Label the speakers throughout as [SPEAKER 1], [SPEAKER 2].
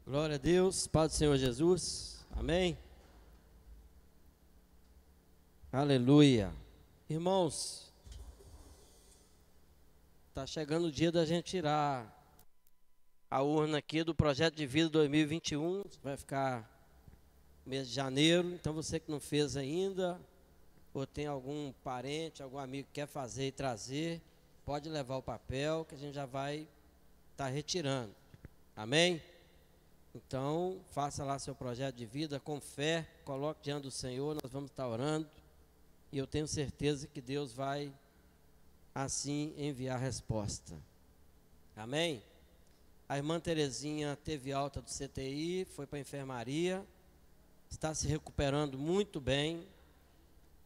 [SPEAKER 1] Glória a Deus, paz do Senhor Jesus, amém? Aleluia. Irmãos, está chegando o dia da gente tirar a urna aqui do Projeto de Vida 2021, vai ficar mês de janeiro, então você que não fez ainda, ou tem algum parente, algum amigo que quer fazer e trazer, pode levar o papel que a gente já vai estar retirando, amém? Então, faça lá seu projeto de vida com fé, coloque diante do Senhor, nós vamos estar orando, e eu tenho certeza que Deus vai assim enviar a resposta, amém? A irmã Terezinha teve alta do CTI, foi para a enfermaria, está se recuperando muito bem.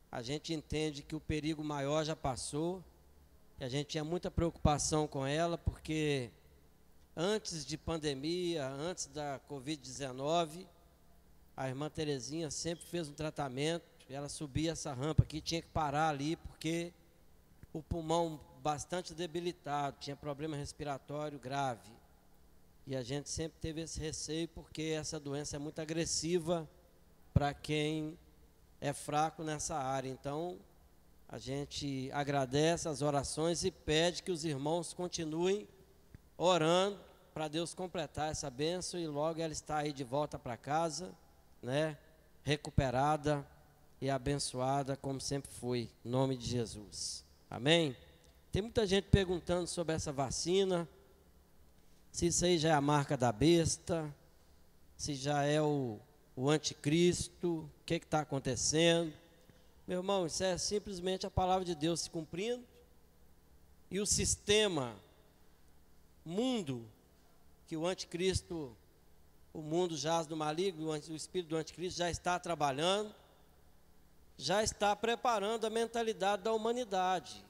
[SPEAKER 1] A gente entende que o perigo maior já passou, e a gente tinha muita preocupação com ela, porque antes de pandemia, antes da Covid-19, a irmã Terezinha sempre fez um tratamento, ela subia essa rampa aqui, tinha que parar ali, porque o pulmão bastante debilitado, tinha problema respiratório grave. E a gente sempre teve esse receio, porque essa doença é muito agressiva para quem é fraco nessa área. Então, a gente agradece as orações e pede que os irmãos continuem orando para Deus completar essa bênção e logo ela está aí de volta para casa, né? Recuperada e abençoada como sempre foi, em nome de Jesus. Amém? Tem muita gente perguntando sobre essa vacina, se isso aí já é a marca da besta, se já é o anticristo, o que está acontecendo. Meu irmão, isso é simplesmente a palavra de Deus se cumprindo, e o sistema mundo, que o anticristo, o mundo jaz do maligno, o espírito do anticristo já está trabalhando, já está preparando a mentalidade da humanidade.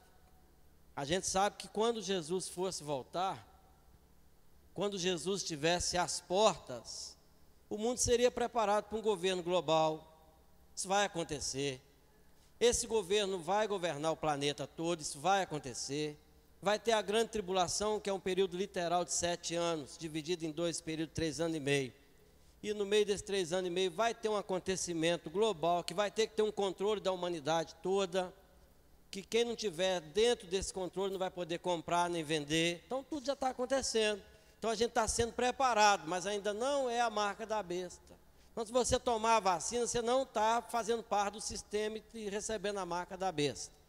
[SPEAKER 1] A gente sabe que quando Jesus fosse voltar, quando Jesus estivesse às portas, o mundo seria preparado para um governo global. Isso vai acontecer. Esse governo vai governar o planeta todo, isso vai acontecer. Vai ter a grande tribulação, que é um período literal de 7 anos, dividido em 2 períodos de 3 anos e meio. E no meio desses 3 anos e meio vai ter um acontecimento global, que vai ter que ter um controle da humanidade toda, que quem não tiver dentro desse controle não vai poder comprar nem vender. Então tudo já está acontecendo. Então a gente está sendo preparado, mas ainda não é a marca da besta. Então se você tomar a vacina, você não está fazendo parte do sistema e recebendo a marca da besta.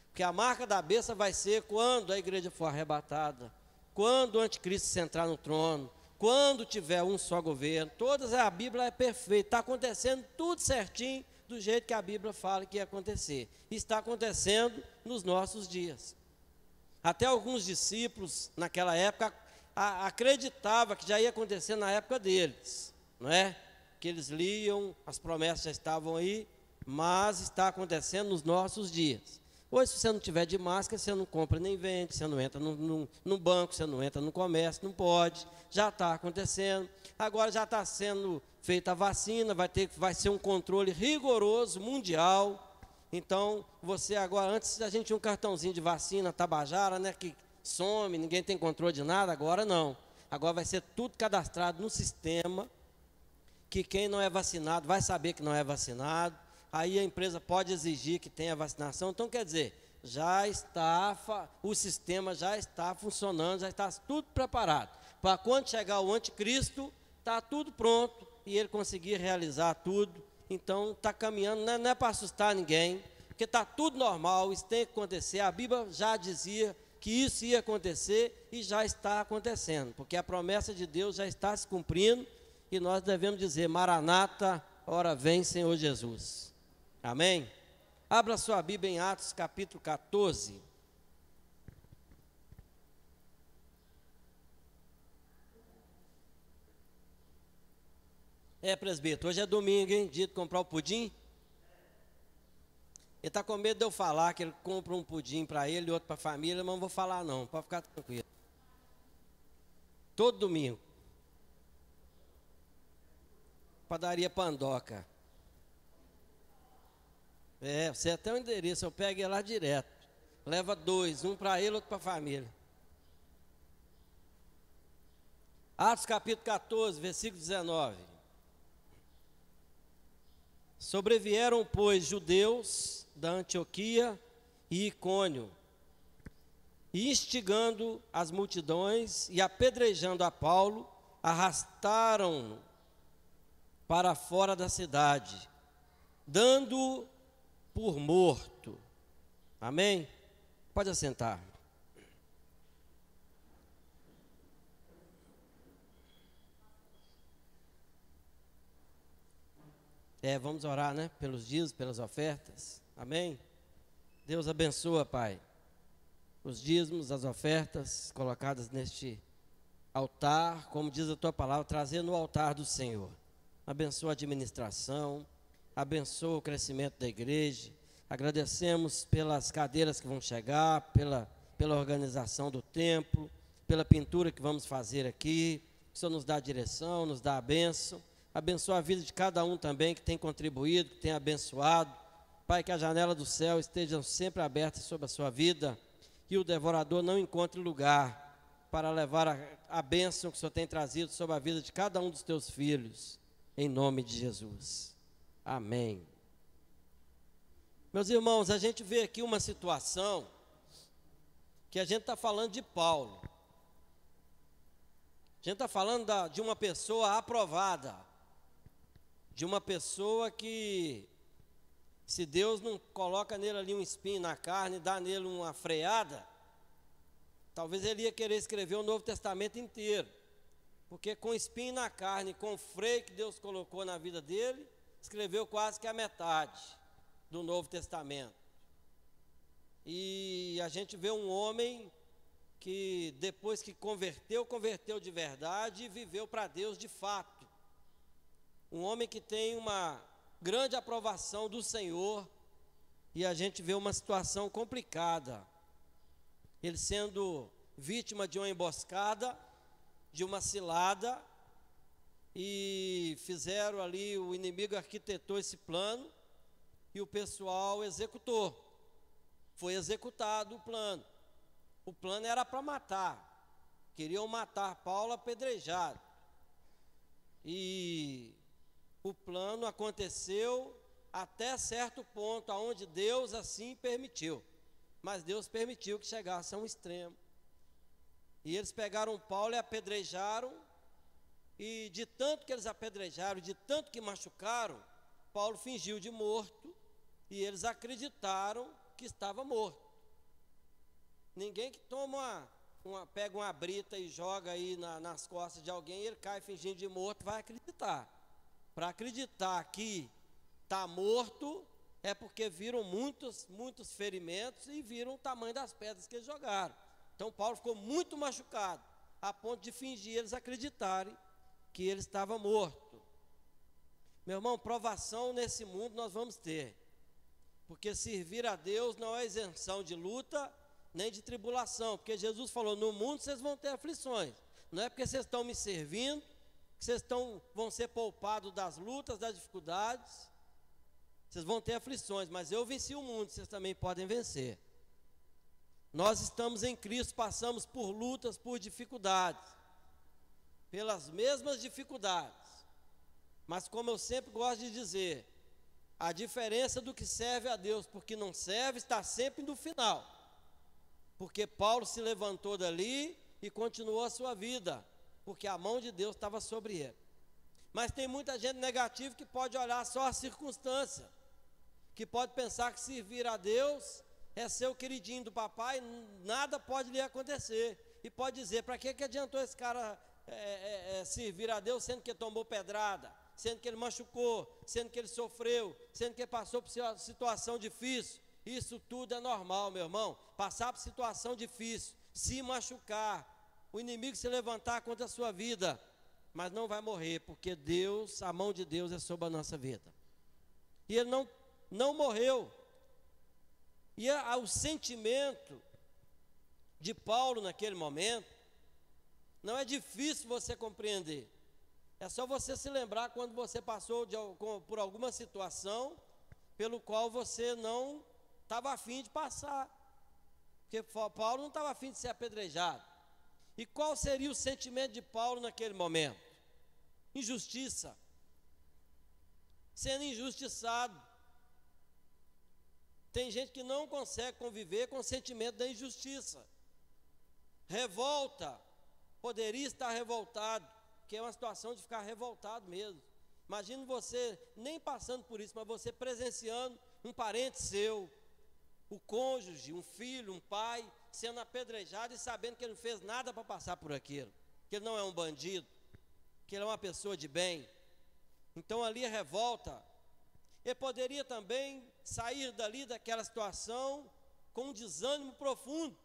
[SPEAKER 1] Porque a marca da besta vai ser quando a igreja for arrebatada, quando o anticristo se entrar no trono, quando tiver um só governo. A Bíblia é perfeita, está acontecendo tudo certinho, do jeito que a Bíblia fala que ia acontecer. E está acontecendo nos nossos dias. Até alguns discípulos, naquela época, acreditavam que já ia acontecer na época deles, não é? Que eles liam, as promessas já estavam aí, mas está acontecendo nos nossos dias. Hoje, se você não tiver de máscara, você não compra nem vende, você não entra no banco, você não entra no comércio, não pode, já está acontecendo. Agora já está sendo feita a vacina, vai ser um controle rigoroso, mundial. Então, você agora, antes a gente tinha um cartãozinho de vacina, Tabajara, né, que some, ninguém tem controle de nada, agora não. Agora vai ser tudo cadastrado no sistema, que quem não é vacinado vai saber que não é vacinado. Aí a empresa pode exigir que tenha vacinação. Então, quer dizer, o sistema já está funcionando, já está tudo preparado. Para quando chegar o anticristo, está tudo pronto e ele conseguir realizar tudo. Então, está caminhando, não é para assustar ninguém, porque está tudo normal, isso tem que acontecer. A Bíblia já dizia que isso ia acontecer e já está acontecendo, porque a promessa de Deus já está se cumprindo e nós devemos dizer: Maranata, ora vem, Senhor Jesus. Amém? Abra sua Bíblia em Atos capítulo 14. Presbítero, hoje é domingo, hein? Dia de comprar o pudim. Ele está com medo de eu falar que ele compra um pudim para ele e outro para a família, mas não vou falar não, pode ficar tranquilo. Todo domingo. Padaria Pandoca. Você até o endereço, eu pego ele lá direto. Leva 2, um para ele, outro para a família. Atos capítulo 14, versículo 19. Sobrevieram, pois, judeus da Antioquia e Icônio, instigando as multidões e apedrejando a Paulo, arrastaram-no para fora da cidade, dando-o por morto. Amém? Pode assentar. Vamos orar, né? Pelos dízimos, pelas ofertas. Amém? Deus abençoa, Pai, os dízimos, as ofertas colocadas neste altar, como diz a Tua palavra, trazer no altar do Senhor. Abençoa a administração, abençoa o crescimento da igreja. Agradecemos pelas cadeiras que vão chegar, pela organização do templo, pela pintura que vamos fazer aqui. O Senhor nos dá a direção, nos dá a bênção. Abençoa a vida de cada um também que tem contribuído, que tem abençoado. Pai, que a janela do céu esteja sempre aberta sobre a sua vida e o devorador não encontre lugar para levar a bênção que o Senhor tem trazido sobre a vida de cada um dos teus filhos, em nome de Jesus. Amém. Meus irmãos, a gente vê aqui uma situação que a gente está falando de Paulo. A gente está falando de uma pessoa aprovada, de uma pessoa que, se Deus não coloca nele ali um espinho na carne, dá nele uma freada, talvez ele ia querer escrever o Novo Testamento inteiro, porque com espinho na carne, com o freio que Deus colocou na vida dele, escreveu quase que a metade do Novo Testamento. E a gente vê um homem que depois que converteu de verdade e viveu para Deus de fato. Um homem que tem uma grande aprovação do Senhor, e a gente vê uma situação complicada. Ele sendo vítima de uma emboscada, de uma cilada, e fizeram ali, o inimigo arquitetou esse plano, e o pessoal executou. Foi executado o plano. O plano era para matar. Queriam matar Paulo apedrejado. E o plano aconteceu até certo ponto, aonde Deus assim permitiu. Mas Deus permitiu que chegasse a um extremo. E eles pegaram Paulo e apedrejaram, e de tanto que eles apedrejaram, de tanto que machucaram, Paulo fingiu de morto, e eles acreditaram que estava morto. Ninguém que pega uma brita e joga aí nas costas de alguém, e ele cai fingindo de morto, vai acreditar. Para acreditar que está morto, é porque viram muitos ferimentos e viram o tamanho das pedras que eles jogaram. Então Paulo ficou muito machucado, a ponto de fingir eles acreditarem que ele estava morto. Meu irmão, provação nesse mundo nós vamos ter, porque servir a Deus não é isenção de luta, nem de tribulação, porque Jesus falou, no mundo vocês vão ter aflições. Não é porque vocês estão me servindo que vocês vão ser poupados das lutas, das dificuldades. Vocês vão ter aflições, mas eu venci o mundo, vocês também podem vencer. Nós estamos em Cristo, passamos por lutas, por dificuldades, pelas mesmas dificuldades. Mas como eu sempre gosto de dizer, a diferença do que serve a Deus porque não serve está sempre no final. Porque Paulo se levantou dali e continuou a sua vida, porque a mão de Deus estava sobre ele. Mas tem muita gente negativa que pode olhar só a circunstância, que pode pensar que servir a Deus é ser o queridinho do papai, nada pode lhe acontecer. E pode dizer, para que adiantou esse cara servir a Deus, sendo que ele tomou pedrada, sendo que ele machucou, sendo que ele sofreu, sendo que ele passou por situação difícil. Isso tudo é normal, meu irmão, passar por situação difícil, se machucar, o inimigo se levantar contra a sua vida, mas não vai morrer, porque Deus, a mão de Deus é sobre a nossa vida. E ele não morreu. E o sentimento de Paulo naquele momento, não é difícil você compreender. É só você se lembrar quando você passou por alguma situação pelo qual você não estava afim de passar. Porque Paulo não estava afim de ser apedrejado. E qual seria o sentimento de Paulo naquele momento? Injustiça. Sendo injustiçado. Tem gente que não consegue conviver com o sentimento da injustiça. Revolta. Poderia estar revoltado, que é uma situação de ficar revoltado mesmo. Imagina você nem passando por isso, mas você presenciando um parente seu, o cônjuge, um filho, um pai, sendo apedrejado e sabendo que ele não fez nada para passar por aquilo, que ele não é um bandido, que ele é uma pessoa de bem. Então ali a revolta. Ele poderia também sair dali daquela situação com um desânimo profundo.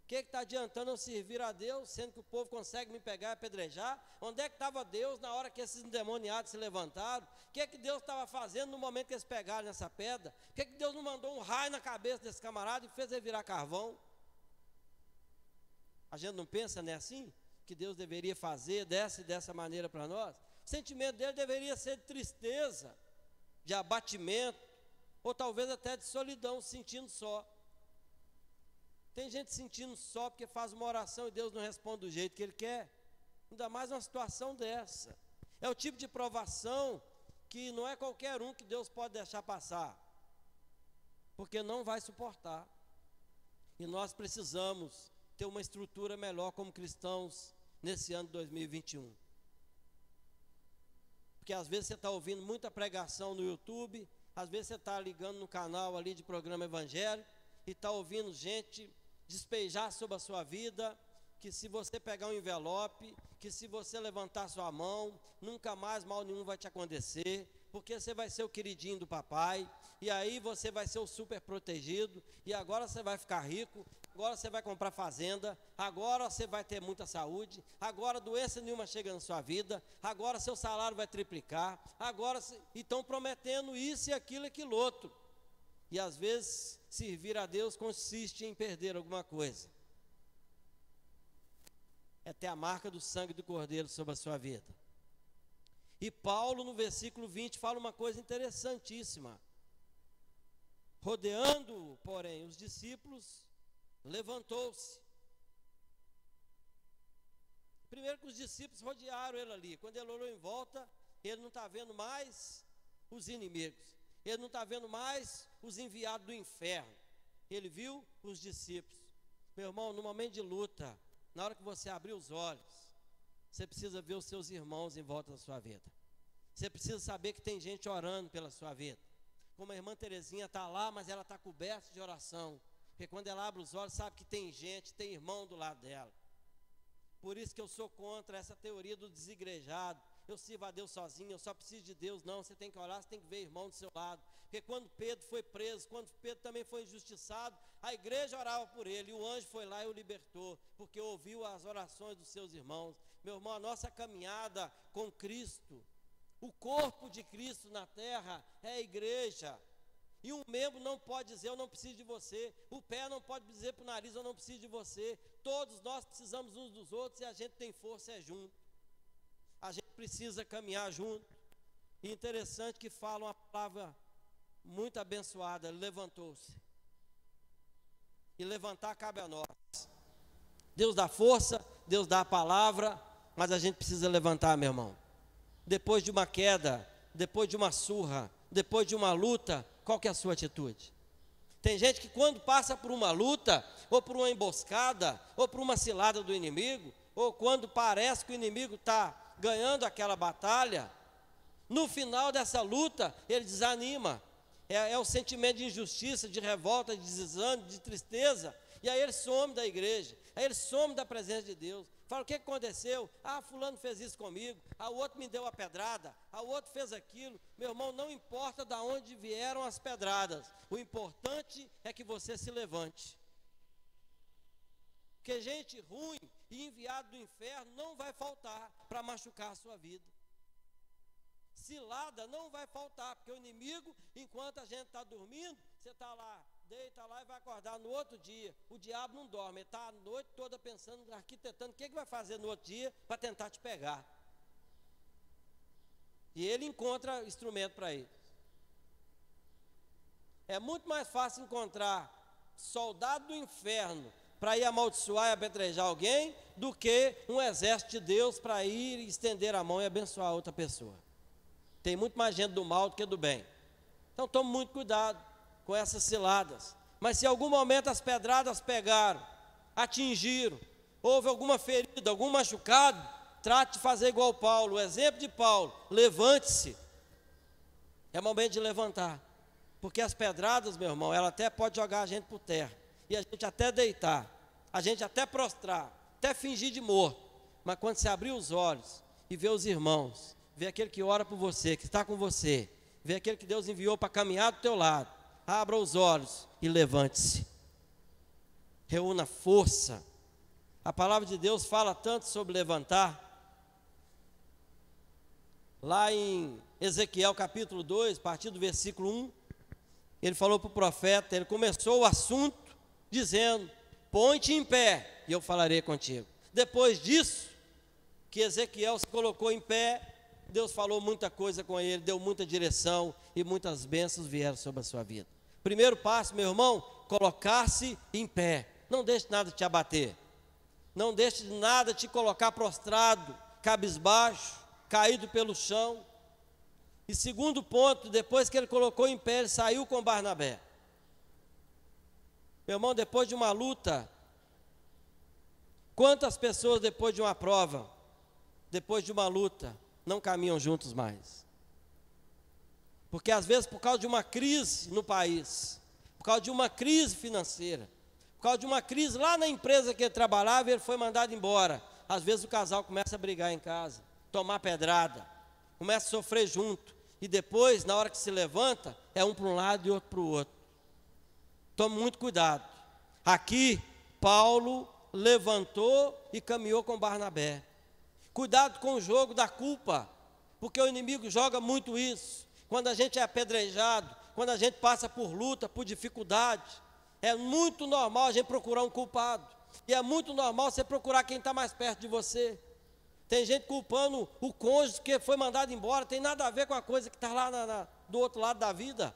[SPEAKER 1] O que está adiantando eu servir a Deus, sendo que o povo consegue me pegar e apedrejar? Onde é que estava Deus na hora que esses endemoniados se levantaram? O que Deus estava fazendo no momento que eles pegaram nessa pedra? Por que Deus não mandou um raio na cabeça desse camarada e fez ele virar carvão? A gente não pensa, né, assim? Que Deus deveria fazer dessa maneira para nós? O sentimento dele deveria ser de tristeza, de abatimento, ou talvez até de solidão, sentindo só. Tem gente sentindo só porque faz uma oração e Deus não responde do jeito que Ele quer. Ainda mais uma situação dessa. É o tipo de provação que não é qualquer um que Deus pode deixar passar, porque não vai suportar. E nós precisamos ter uma estrutura melhor como cristãos nesse ano de 2021. Porque às vezes você está ouvindo muita pregação no YouTube, às vezes você está ligando no canal ali de programa evangélico e está ouvindo gente despejar sobre a sua vida, que se você pegar um envelope, que se você levantar sua mão, nunca mais mal nenhum vai te acontecer, porque você vai ser o queridinho do papai, e aí você vai ser o super protegido, e agora você vai ficar rico, agora você vai comprar fazenda, agora você vai ter muita saúde, agora doença nenhuma chega na sua vida, agora seu salário vai triplicar, agora estão prometendo isso e aquilo outro. E às vezes servir a Deus consiste em perder alguma coisa. É ter a marca do sangue do Cordeiro sobre a sua vida. E Paulo no versículo 20 fala uma coisa interessantíssima. Rodeando, porém, os discípulos, levantou-se. Primeiro que os discípulos rodearam ele ali. Quando ele olhou em volta, ele não está vendo mais os inimigos. Ele não está vendo mais os enviados do inferno. Ele viu os discípulos. Meu irmão, no momento de luta, na hora que você abrir os olhos, você precisa ver os seus irmãos em volta da sua vida. Você precisa saber que tem gente orando pela sua vida. Como a irmã Terezinha está lá, mas ela está coberta de oração. Porque quando ela abre os olhos, sabe que tem gente, tem irmão do lado dela. Por isso que eu sou contra essa teoria do desigrejado. Eu sirvo a Deus sozinho, eu só preciso de Deus. Não, você tem que orar, você tem que ver irmão do seu lado. Porque quando Pedro foi preso, quando Pedro também foi injustiçado, a igreja orava por ele, e o anjo foi lá e o libertou, porque ouviu as orações dos seus irmãos. Meu irmão, a nossa caminhada com Cristo, o corpo de Cristo na terra é a igreja. E um membro não pode dizer, eu não preciso de você. O pé não pode dizer para o nariz, eu não preciso de você. Todos nós precisamos uns dos outros, e a gente tem força junto. A gente precisa caminhar junto. E interessante que fala uma palavra muito abençoada: levantou-se. E levantar cabe a nós. Deus dá força, Deus dá a palavra, mas a gente precisa levantar, meu irmão. Depois de uma queda, depois de uma surra, depois de uma luta, qual que é a sua atitude? Tem gente que quando passa por uma luta, ou por uma emboscada, ou por uma cilada do inimigo, ou quando parece que o inimigo está ganhando aquela batalha, no final dessa luta, ele desanima. É o sentimento de injustiça, de revolta, de desânimo, de tristeza. E aí ele some da igreja, aí ele some da presença de Deus. Fala, o que aconteceu? Ah, fulano fez isso comigo, o outro me deu a pedrada, o outro fez aquilo. Meu irmão, não importa de onde vieram as pedradas, o importante é que você se levante. Porque gente ruim e enviado do inferno não vai faltar para machucar a sua vida. Cilada não vai faltar, porque o inimigo, enquanto a gente está dormindo, você está lá, deita lá e vai acordar no outro dia. O diabo não dorme, ele está a noite toda pensando, arquitetando o que vai fazer no outro dia para tentar te pegar. E ele encontra instrumento para isso. É muito mais fácil encontrar soldado do inferno para ir amaldiçoar e apedrejar alguém do que um exército de Deus para ir estender a mão e abençoar outra pessoa. Tem muito mais gente do mal do que do bem. Então tome muito cuidado com essas ciladas. Mas se em algum momento as pedradas pegaram, atingiram, houve alguma ferida, algum machucado, trate de fazer igual Paulo, o exemplo de Paulo, levante-se. É momento de levantar, porque as pedradas, meu irmão, ela até pode jogar a gente por terra, e a gente até deitar, a gente até prostrar, até fingir de morto, mas quando você abrir os olhos e ver os irmãos, ver aquele que ora por você, que está com você, ver aquele que Deus enviou para caminhar do teu lado, abra os olhos e levante-se, reúna força. A palavra de Deus fala tanto sobre levantar. Lá em Ezequiel capítulo 2, a partir do versículo 1, ele falou para o profeta, ele começou o assunto dizendo: põe-te em pé e eu falarei contigo. Depois disso, que Ezequiel se colocou em pé, Deus falou muita coisa com ele, deu muita direção e muitas bênçãos vieram sobre a sua vida. Primeiro passo, meu irmão, colocar-se em pé. Não deixe nada te abater. Não deixe nada te colocar prostrado, cabisbaixo, caído pelo chão. E segundo ponto, depois que ele colocou em pé, ele saiu com Barnabé. Meu irmão, depois de uma luta, quantas pessoas depois de uma prova, depois de uma luta, não caminham juntos mais? Porque às vezes por causa de uma crise no país, por causa de uma crise financeira, por causa de uma crise lá na empresa que ele trabalhava, ele foi mandado embora. Às vezes o casal começa a brigar em casa, tomar pedrada, começa a sofrer junto, e depois, na hora que se levanta, é um para um lado e outro para o outro. Tome muito cuidado. Aqui, Paulo levantou e caminhou com Barnabé. Cuidado com o jogo da culpa, porque o inimigo joga muito isso. Quando a gente é apedrejado, quando a gente passa por luta, por dificuldade, é muito normal a gente procurar um culpado. E é muito normal você procurar quem está mais perto de você. Tem gente culpando o cônjuge que foi mandado embora, tem nada a ver com a coisa que está lá do outro lado da vida.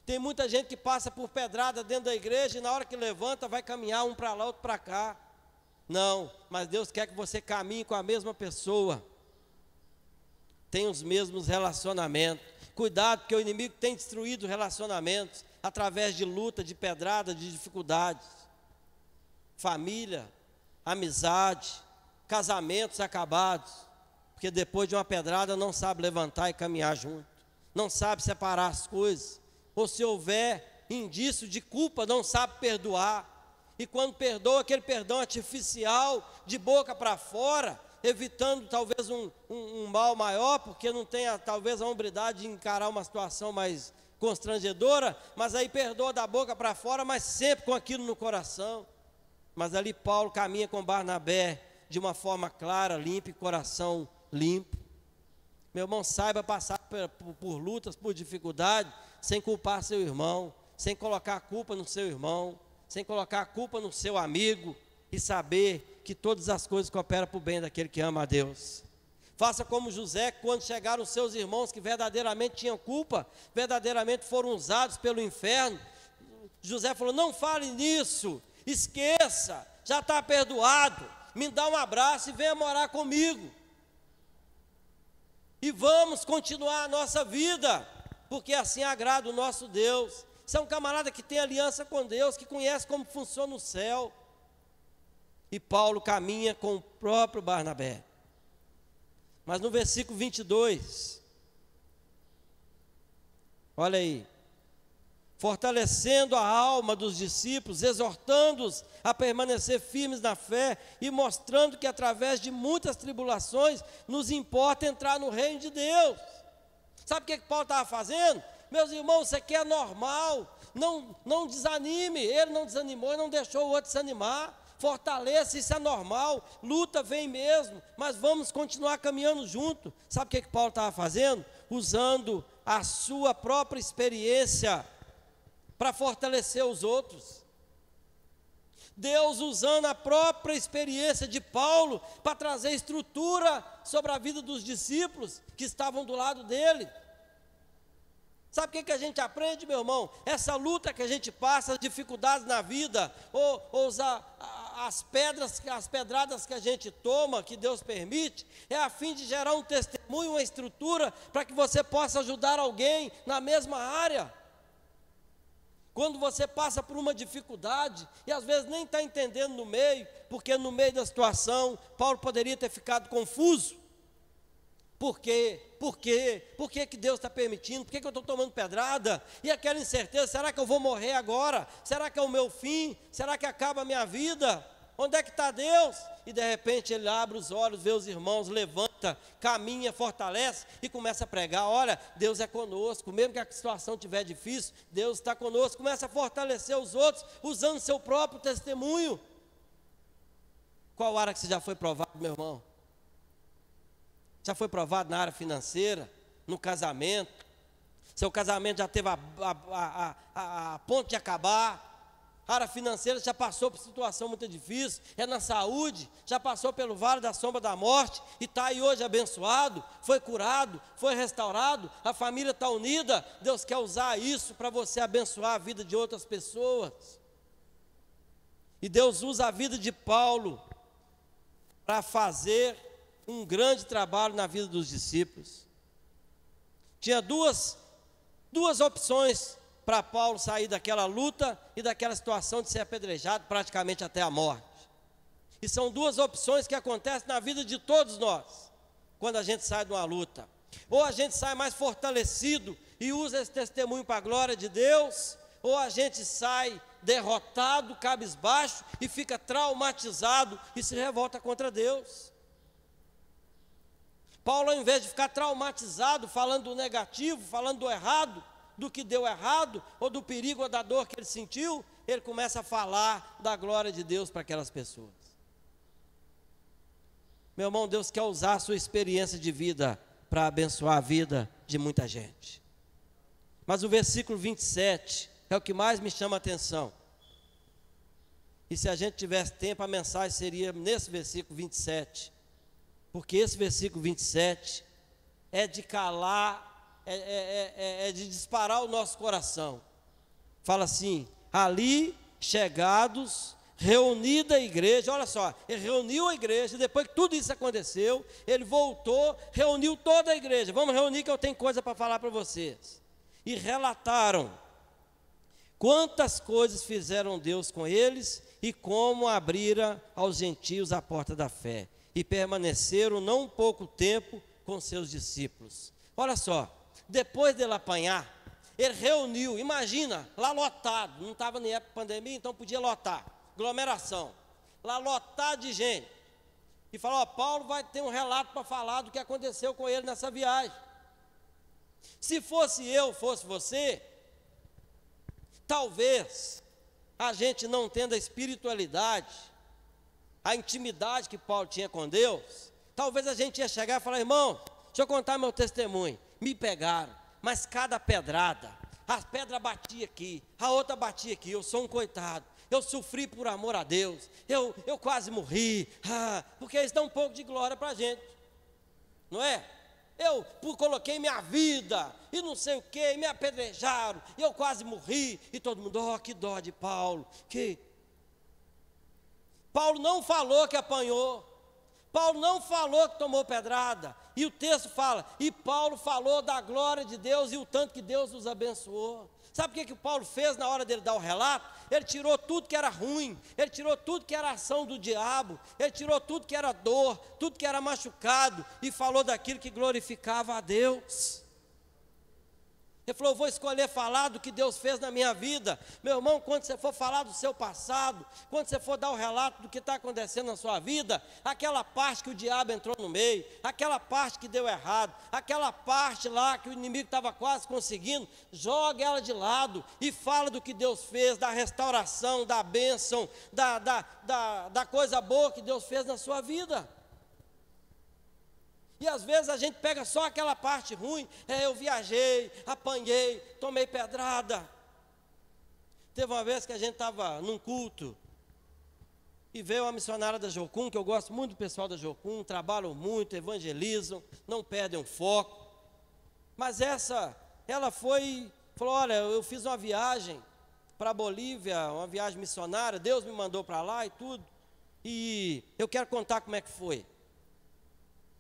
[SPEAKER 1] Tem muita gente que passa por pedrada dentro da igreja e na hora que levanta vai caminhar um para lá, outro para cá. Não, mas Deus quer que você caminhe com a mesma pessoa. Tem os mesmos relacionamentos. Cuidado, porque o inimigo tem destruído relacionamentos através de luta, de pedrada, de dificuldades. Família, amizade, casamentos acabados, porque depois de uma pedrada não sabe levantar e caminhar junto, não sabe separar as coisas, ou se houver indício de culpa, não sabe perdoar, e quando perdoa, aquele perdão artificial, de boca para fora, evitando talvez um mal maior, porque não tem talvez a hombridade de encarar uma situação mais constrangedora, mas aí perdoa da boca para fora, mas sempre com aquilo no coração. Mas ali Paulo caminha com Barnabé de uma forma clara, limpa e coração limpo. Meu irmão, saiba passar por lutas, por dificuldade, sem culpar seu irmão, sem colocar a culpa no seu irmão, sem colocar a culpa no seu amigo, e saber que todas as coisas cooperam para o bem daquele que ama a Deus. Faça como José, quando chegaram os seus irmãos que verdadeiramente tinham culpa, verdadeiramente foram usados pelo inferno. José falou: não fale nisso, esqueça, já está perdoado, me dá um abraço e venha morar comigo. E vamos continuar a nossa vida, porque assim agrada o nosso Deus. Você é um camarada que tem aliança com Deus, que conhece como funciona o céu. E Paulo caminha com o próprio Barnabé. Mas no versículo 22, olha aí: fortalecendo a alma dos discípulos, exortando-os a permanecer firmes na fé e mostrando que através de muitas tribulações nos importa entrar no reino de Deus. Sabe o que Paulo estava fazendo? Meus irmãos, isso aqui é normal, não desanime. Ele não desanimou e não deixou o outro desanimar. Fortaleça, isso é normal, luta vem mesmo, mas vamos continuar caminhando junto. Sabe o que Paulo estava fazendo? Usando a sua própria experiência para fortalecer os outros. Deus usando a própria experiência de Paulo para trazer estrutura sobre a vida dos discípulos que estavam do lado dele. Sabe o que a gente aprende, meu irmão? Essa luta que a gente passa, as dificuldades na vida, ou as pedradas que a gente toma, que Deus permite, é a fim de gerar um testemunho, uma estrutura, para que você possa ajudar alguém na mesma área. Quando você passa por uma dificuldade, e às vezes nem está entendendo no meio, porque no meio da situação, Paulo poderia ter ficado confuso. Por quê? Por quê? Por que que Deus está permitindo? Por que que eu estou tomando pedrada? E aquela incerteza, será que eu vou morrer agora? Será que é o meu fim? Será que acaba a minha vida? Onde é que está Deus? E de repente ele abre os olhos, vê os irmãos, levanta, caminha, fortalece e começa a pregar. Olha, Deus é conosco, mesmo que a situação estiver difícil, Deus está conosco. Começa a fortalecer os outros, usando seu próprio testemunho. Qual área que você já foi provado, meu irmão? Já foi provado na área financeira, no casamento? Seu casamento já teve a ponto de acabar. A área financeira já passou por situação muito difícil. É na saúde, já passou pelo vale da sombra da morte e está aí hoje abençoado, foi curado, foi restaurado, a família está unida. Deus quer usar isso para você abençoar a vida de outras pessoas. E Deus usa a vida de Paulo para fazer um grande trabalho na vida dos discípulos. Tinha duas opções para Paulo sair daquela luta e daquela situação de ser apedrejado praticamente até a morte. E são duas opções que acontecem na vida de todos nós, quando a gente sai de uma luta. Ou a gente sai mais fortalecido e usa esse testemunho para a glória de Deus, ou a gente sai derrotado, cabisbaixo e fica traumatizado e se revolta contra Deus. Paulo, ao invés de ficar traumatizado, falando do negativo, falando do errado, do que deu errado, ou do perigo ou da dor que ele sentiu, ele começa a falar da glória de Deus para aquelas pessoas. Meu irmão, Deus quer usar a sua experiência de vida para abençoar a vida de muita gente. Mas o versículo 27 é o que mais me chama a atenção. E se a gente tivesse tempo, a mensagem seria nesse versículo 27. Porque esse versículo 27 é de calar, é de disparar o nosso coração. Fala assim: ali chegados, reunida a igreja. Olha só, ele reuniu a igreja. Depois que tudo isso aconteceu, ele voltou, reuniu toda a igreja. Vamos reunir que eu tenho coisa para falar para vocês. E relataram quantas coisas fizeram Deus com eles e como abrira aos gentios a porta da fé. E permaneceram não pouco tempo com seus discípulos. Olha só, depois dele apanhar, ele reuniu, imagina, lá lotado, não estava nem época de pandemia, então podia lotar, aglomeração, lá lotado de gente. E falou: ó, Paulo vai ter um relato para falar do que aconteceu com ele nessa viagem. Se fosse eu, fosse você, talvez a gente não tendo a espiritualidade, a intimidade que Paulo tinha com Deus, talvez a gente ia chegar e falar: irmão, deixa eu contar meu testemunho. Me pegaram, mas cada pedrada, a pedra batia aqui, a outra batia aqui, eu sou um coitado, eu sofri por amor a Deus, eu quase morri, porque eles dão um pouco de glória para a gente, não é? Eu coloquei minha vida, e não sei o que, me apedrejaram, e eu quase morri, e todo mundo: ó, que dó de Paulo, que... Paulo não falou que apanhou, Paulo não falou que tomou pedrada, e o texto fala: e Paulo falou da glória de Deus e o tanto que Deus nos abençoou. Sabe o que o Paulo fez na hora dele dar o relato? Ele tirou tudo que era ruim, ele tirou tudo que era ação do diabo, ele tirou tudo que era dor, tudo que era machucado, e falou daquilo que glorificava a Deus. Ele falou: eu vou escolher falar do que Deus fez na minha vida. Meu irmão, quando você for falar do seu passado, quando você for dar o relato do que está acontecendo na sua vida, aquela parte que o diabo entrou no meio, aquela parte que deu errado, aquela parte lá que o inimigo estava quase conseguindo, joga ela de lado e fala do que Deus fez, da restauração, da bênção, da coisa boa que Deus fez na sua vida. E às vezes a gente pega só aquela parte ruim: eu viajei, apanhei, tomei pedrada. Teve uma vez que a gente estava num culto e veio uma missionária da Jocum, que eu gosto muito do pessoal da Jocum, trabalham muito, evangelizam, não perdem o foco. Mas ela falou: olha, eu fiz uma viagem para a Bolívia, uma viagem missionária, Deus me mandou para lá e tudo. E eu quero contar como é que foi.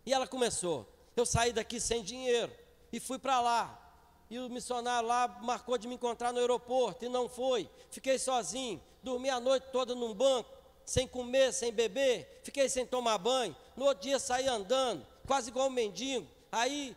[SPEAKER 1] E ela começou. Eu saí daqui sem dinheiro e fui para lá. E o missionário lá marcou de me encontrar no aeroporto e não foi. Fiquei sozinho, dormi a noite toda num banco, sem comer, sem beber, fiquei sem tomar banho. No outro dia saí andando, quase igual um mendigo. Aí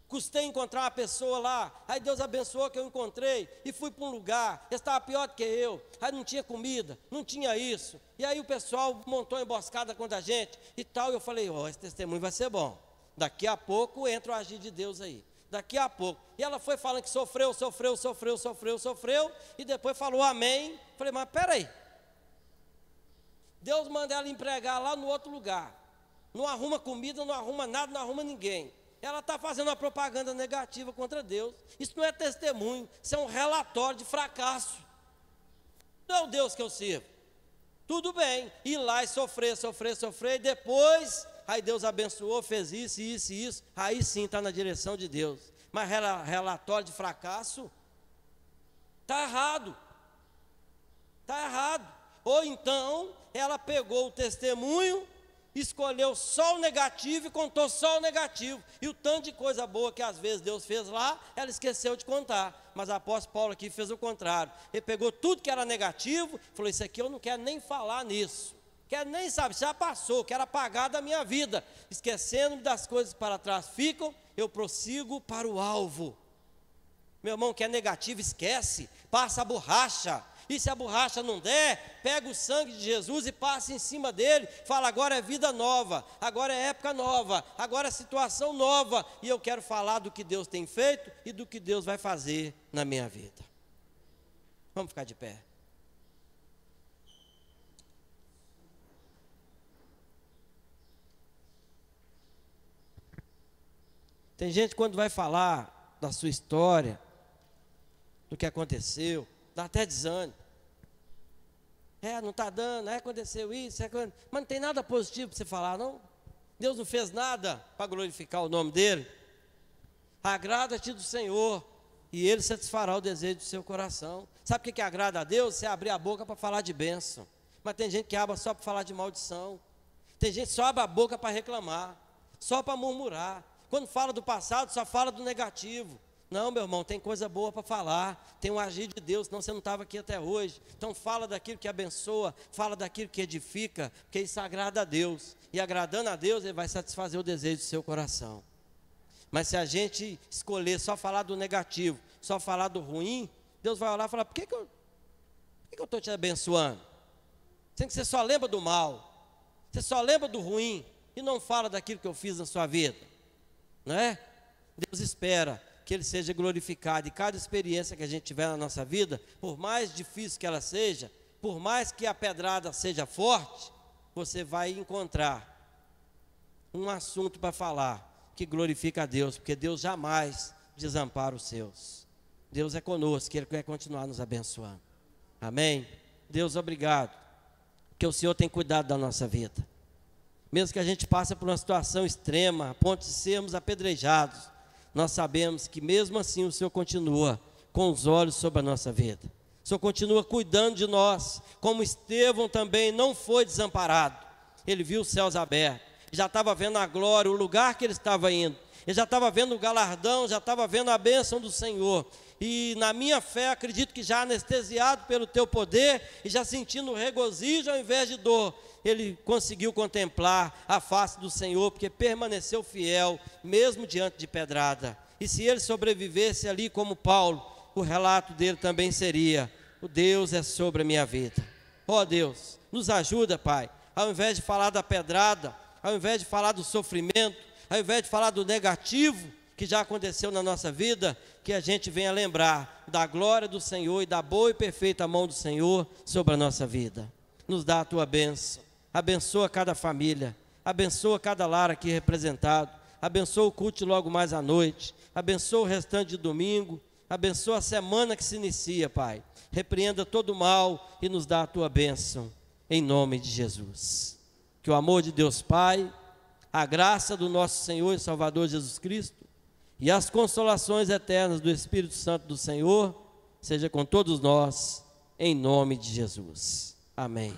[SPEAKER 1] custei encontrar uma pessoa lá, aí Deus abençoou que eu encontrei, e fui para um lugar, ele estava pior do que eu, aí não tinha comida, não tinha isso, e aí o pessoal montou uma emboscada contra a gente, e tal, e eu falei, esse testemunho vai ser bom, daqui a pouco entra o agir de Deus aí, daqui a pouco, e ela foi falando que sofreu, e depois falou amém, falei, mas peraí, Deus manda ela empregar lá no outro lugar, não arruma comida, não arruma nada, não arruma ninguém, ela está fazendo uma propaganda negativa contra Deus. Isso não é testemunho, isso é um relatório de fracasso. Não é o Deus que eu sirvo. Tudo bem, ir lá e sofrer, e depois, aí Deus abençoou, fez isso, aí sim está na direção de Deus. Mas relatório de fracasso, está errado. Está errado. Ou então, ela pegou o testemunho, escolheu só o negativo e contou só o negativo. E o tanto de coisa boa que às vezes Deus fez lá, ela esqueceu de contar. Mas o apóstolo Paulo aqui fez o contrário. Ele pegou tudo que era negativo, falou, isso aqui eu não quero nem falar nisso. Quero nem saber, já passou, quero apagar da minha vida. Esquecendo das coisas que para trás ficam, eu prossigo para o alvo. Meu irmão, que é negativo, esquece, passa a borracha. E se a borracha não der, pega o sangue de Jesus e passa em cima dele, fala, agora é vida nova, agora é época nova, agora é situação nova, e eu quero falar do que Deus tem feito e do que Deus vai fazer na minha vida. Vamos ficar de pé. Tem gente quando vai falar da sua história, do que aconteceu, dá até desânimo. Não está dando, aconteceu isso, mas não tem nada positivo para você falar, não? Deus não fez nada para glorificar o nome dEle. Agrada-te do Senhor, e Ele satisfará o desejo do seu coração. Sabe o que agrada a Deus? Você abrir a boca para falar de bênção. Mas tem gente que abre só para falar de maldição. Tem gente que só abre a boca para reclamar, só para murmurar. Quando fala do passado, só fala do negativo. Não, meu irmão, tem coisa boa para falar, tem um agir de Deus, senão você não estava aqui até hoje. Então fala daquilo que abençoa, fala daquilo que edifica, porque isso agrada a Deus. E agradando a Deus, Ele vai satisfazer o desejo do seu coração. Mas se a gente escolher só falar do negativo, só falar do ruim, Deus vai olhar e falar, por que eu estou te abençoando? Sendo que você só lembra do mal, você só lembra do ruim, e não fala daquilo que eu fiz na sua vida. Não é? Deus espera que Ele seja glorificado, e cada experiência que a gente tiver na nossa vida, por mais difícil que ela seja, por mais que a pedrada seja forte, você vai encontrar um assunto para falar, que glorifica a Deus, porque Deus jamais desampara os seus. Deus é conosco, Ele quer continuar nos abençoando. Amém? Deus, obrigado, que o Senhor tem cuidado da nossa vida. Mesmo que a gente passe por uma situação extrema, a ponto de sermos apedrejados, nós sabemos que mesmo assim o Senhor continua com os olhos sobre a nossa vida. O Senhor continua cuidando de nós, como Estevão também não foi desamparado. Ele viu os céus abertos, já estava vendo a glória, o lugar que ele estava indo. Ele já estava vendo o galardão, já estava vendo a bênção do Senhor. E na minha fé, acredito que já anestesiado pelo teu poder e já sentindo regozijo ao invés de dor, ele conseguiu contemplar a face do Senhor, porque permaneceu fiel, mesmo diante de pedrada. E se ele sobrevivesse ali como Paulo, o relato dele também seria, o Deus é sobre a minha vida. Ó Deus, nos ajuda, Pai, ao invés de falar da pedrada, ao invés de falar do sofrimento, ao invés de falar do negativo que já aconteceu na nossa vida, que a gente venha lembrar da glória do Senhor e da boa e perfeita mão do Senhor sobre a nossa vida. Nos dá a tua bênção, abençoa cada família, abençoa cada lar aqui representado, abençoa o culto logo mais à noite, abençoa o restante de domingo, abençoa a semana que se inicia, Pai. Repreenda todo o mal e nos dá a tua bênção, em nome de Jesus. Que o amor de Deus Pai, a graça do nosso Senhor e Salvador Jesus Cristo e as consolações eternas do Espírito Santo do Senhor seja com todos nós, em nome de Jesus. Amém.